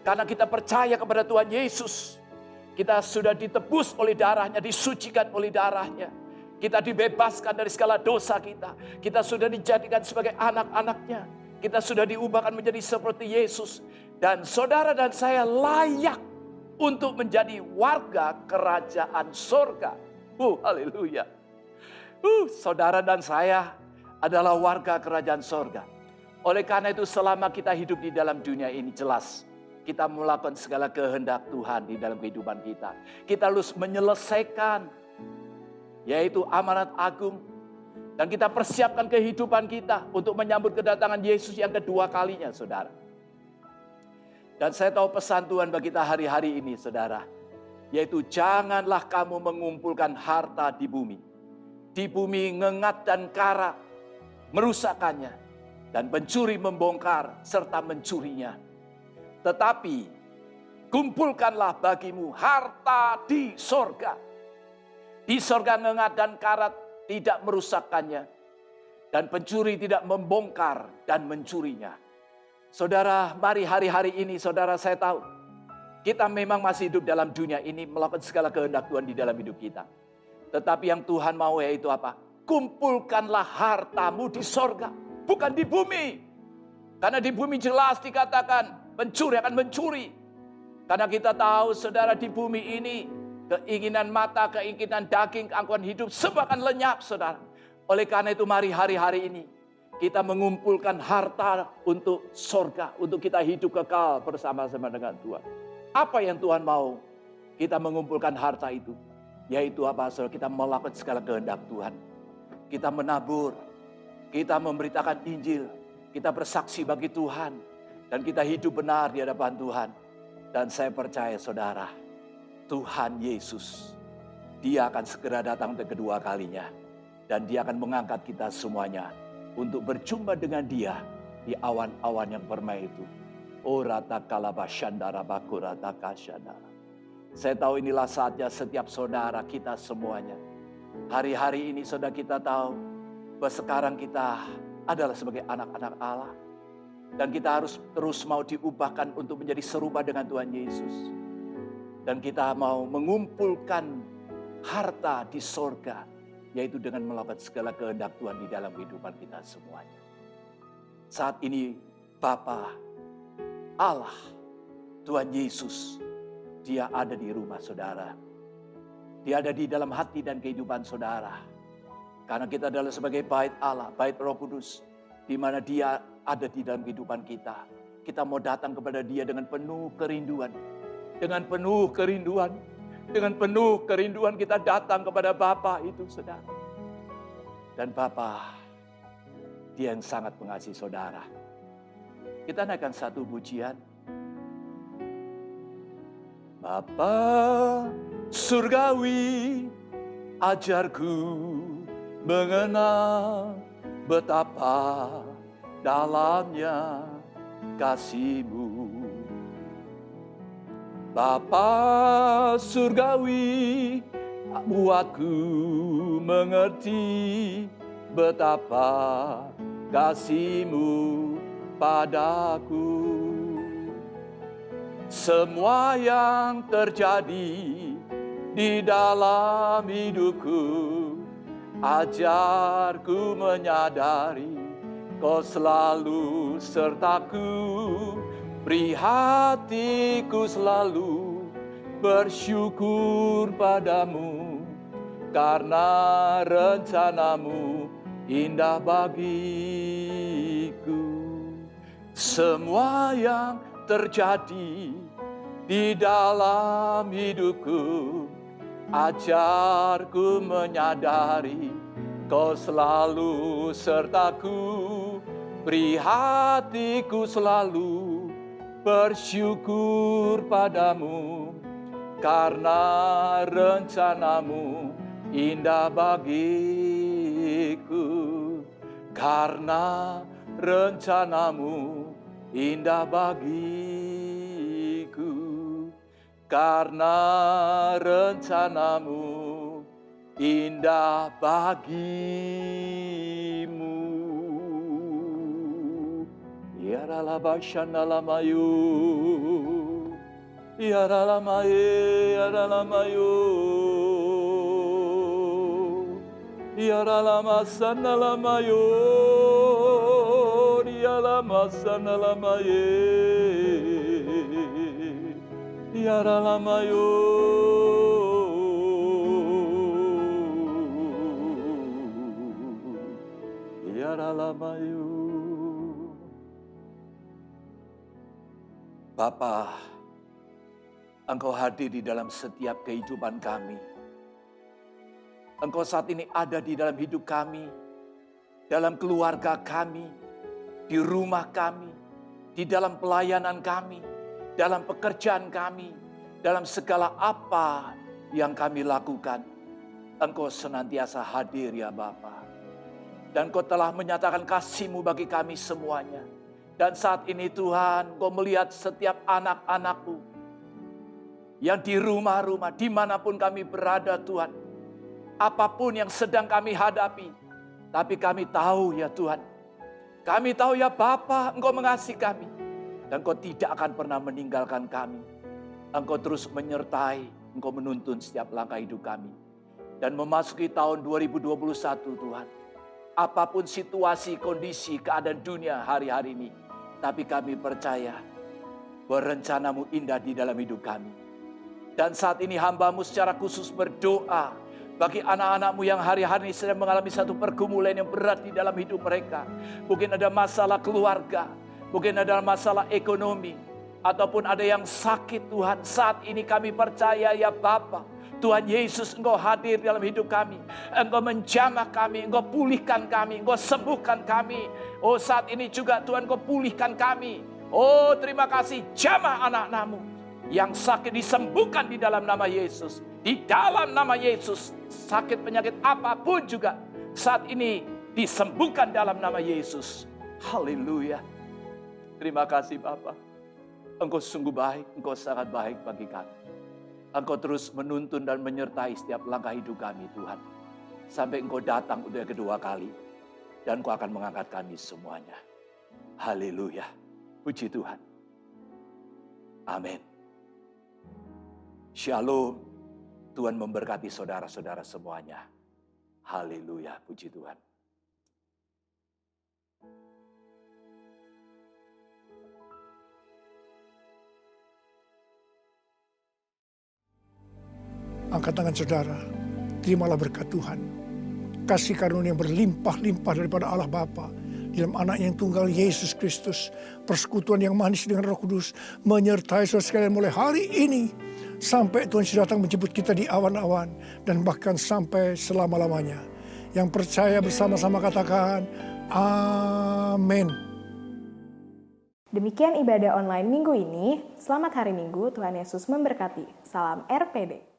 F: Karena kita percaya kepada Tuhan Yesus. Kita sudah ditebus oleh darahnya, disucikan oleh darahnya. Kita dibebaskan dari segala dosa kita. Kita sudah dijadikan sebagai anak-anaknya. Kita sudah diubahkan menjadi seperti Yesus. Dan saudara dan saya layak untuk menjadi warga kerajaan sorga. Haleluya. Saudara dan saya adalah warga kerajaan sorga. Oleh karena itu selama kita hidup di dalam dunia ini jelas kita melakukan segala kehendak Tuhan di dalam kehidupan kita. Kita harus menyelesaikan yaitu amanat agung. Dan kita persiapkan kehidupan kita untuk menyambut kedatangan Yesus yang kedua kalinya, saudara. Dan saya tahu pesan Tuhan bagi kita hari-hari ini, saudara. Yaitu janganlah kamu mengumpulkan harta di bumi. Di bumi ngengat dan karat merusakkannya. Dan pencuri membongkar serta mencurinya. Tetapi kumpulkanlah bagimu harta di sorga. Di sorga ngengat dan karat tidak merusakkannya. Dan pencuri tidak membongkar dan mencurinya. Saudara, mari hari-hari ini saudara saya tahu. Kita memang masih hidup dalam dunia ini melakukan segala kehendak Tuhan di dalam hidup kita. Tetapi yang Tuhan mau yaitu apa? Kumpulkanlah hartamu di sorga. Bukan di bumi. Karena di bumi jelas dikatakan pencuri akan mencuri. Karena kita tahu saudara di bumi ini keinginan mata, keinginan daging, keangkuhan hidup semua akan lenyap saudara. Oleh karena itu mari hari-hari ini kita mengumpulkan harta untuk sorga. Untuk kita hidup kekal bersama-sama dengan Tuhan. Apa yang Tuhan mau? Kita mengumpulkan harta itu. Yaitu apa saudara? Kita melakukan segala kehendak Tuhan. Kita menabur. Kita memberitakan Injil. Kita bersaksi bagi Tuhan. Dan kita hidup benar di hadapan Tuhan. Dan saya percaya saudara, Tuhan Yesus, dia akan segera datang untuk kedua kalinya. Dan dia akan mengangkat kita semuanya untuk berjumpa dengan dia di awan-awan yang permai itu. Oh rata kalaba syandara baku rata kasyandara. Saya tahu inilah saatnya setiap saudara kita semuanya. Hari-hari ini saudara kita tahu bahwa sekarang kita adalah sebagai anak-anak Allah. Dan kita harus terus mau diubahkan untuk menjadi serupa dengan Tuhan Yesus. Dan kita mau mengumpulkan harta di sorga. Yaitu dengan melakukan segala kehendak Tuhan di dalam kehidupan kita semuanya. Saat ini Bapa Allah, Tuhan Yesus, dia ada di rumah saudara. Dia ada di dalam hati dan kehidupan saudara. Karena kita adalah sebagai bait Allah, bait Roh Kudus. Di mana dia ada di dalam kehidupan kita. kita mau datang kepada Dia dengan penuh kerinduan. Dengan penuh kerinduan. Dengan penuh kerinduan kita datang kepada Bapa itu, saudara. Dan Bapa, Dia yang sangat mengasihi saudara. Kita naikkan satu pujian. Bapa surgawi, ajarku mengenal betapa dalamnya kasih-Mu. Bapa surgawi, buatku mengerti betapa kasih-Mu padaku. Semua yang terjadi di dalam hidupku, ajarku menyadari Kau selalu sertaku. Beri hatiku selalu bersyukur padamu, karena rencanamu indah bagiku. Semua yang terjadi di dalam hidupku, ajarku menyadari Kau selalu sertaku. Beri hatiku selalu bersyukur padamu, karena rencanamu indah bagiku. Karena rencanamu indah bagiku. Karena rencanamu indah bagimu. Yaralabashanalamayu, yaralamaye, yaralamayu, yaralamasanalamayu, yaralamasanalamaye, yaralamayu. Yaralamayu. Bapa, Engkau hadir di dalam setiap kehidupan kami. Engkau saat ini ada di dalam hidup kami, dalam keluarga kami, di rumah kami, di dalam pelayanan kami, dalam pekerjaan kami, dalam segala apa yang kami lakukan. Engkau senantiasa hadir ya Bapa. Dan Kau telah menyatakan kasih-Mu bagi kami semuanya. Dan saat ini Tuhan, Kau melihat setiap anak-anak-Mu yang di rumah-rumah, dimanapun kami berada Tuhan. Apapun yang sedang kami hadapi. Tapi kami tahu ya Tuhan. Kami tahu ya Bapa, Engkau mengasihi kami. Dan Kau tidak akan pernah meninggalkan kami. Engkau terus menyertai, Engkau menuntun setiap langkah hidup kami. Dan memasuki tahun 2021 Tuhan. Apapun situasi, kondisi, keadaan dunia hari-hari ini. Tapi kami percaya bahwa rencana-Mu indah di dalam hidup kami. Dan saat ini hamba-Mu secara khusus berdoa bagi anak-anak-Mu yang hari-hari ini sedang mengalami satu pergumulan yang berat di dalam hidup mereka. Mungkin ada masalah keluarga, mungkin ada masalah ekonomi, ataupun ada yang sakit Tuhan. Saat ini kami percaya ya Bapa, Tuhan Yesus, Engkau hadir dalam hidup kami. Engkau menjamah kami, Engkau pulihkan kami, Engkau sembuhkan kami. Oh saat ini juga Tuhan Engkau pulihkan kami. Oh terima kasih, jamah anak-anak-Mu yang sakit disembuhkan di dalam nama Yesus. Di dalam nama Yesus, sakit penyakit apapun juga saat ini disembuhkan dalam nama Yesus. Haleluya. Terima kasih Bapa. Engkau sungguh baik, Engkau sangat baik bagi kami. Engkau terus menuntun dan menyertai setiap langkah hidup kami Tuhan. Sampai Engkau datang udah kedua kali. Dan Engkau akan mengangkat kami semuanya. Haleluya. Puji Tuhan. Amin. Shalom. Tuhan memberkati saudara-saudara semuanya. Haleluya. Puji Tuhan.
G: Angkat tangan saudara, terimalah berkat Tuhan. Kasih karunia yang berlimpah-limpah daripada Allah Bapa di dalam anak yang tunggal Yesus Kristus. Persekutuan yang manis dengan Roh Kudus menyertai saudara sekalian mulai hari ini. Sampai Tuhan Yesus datang menjemput kita di awan-awan. Dan bahkan sampai selama-lamanya. Yang percaya bersama-sama katakan, amin.
A: Demikian ibadah online minggu ini. Selamat hari Minggu, Tuhan Yesus memberkati. Salam RPD.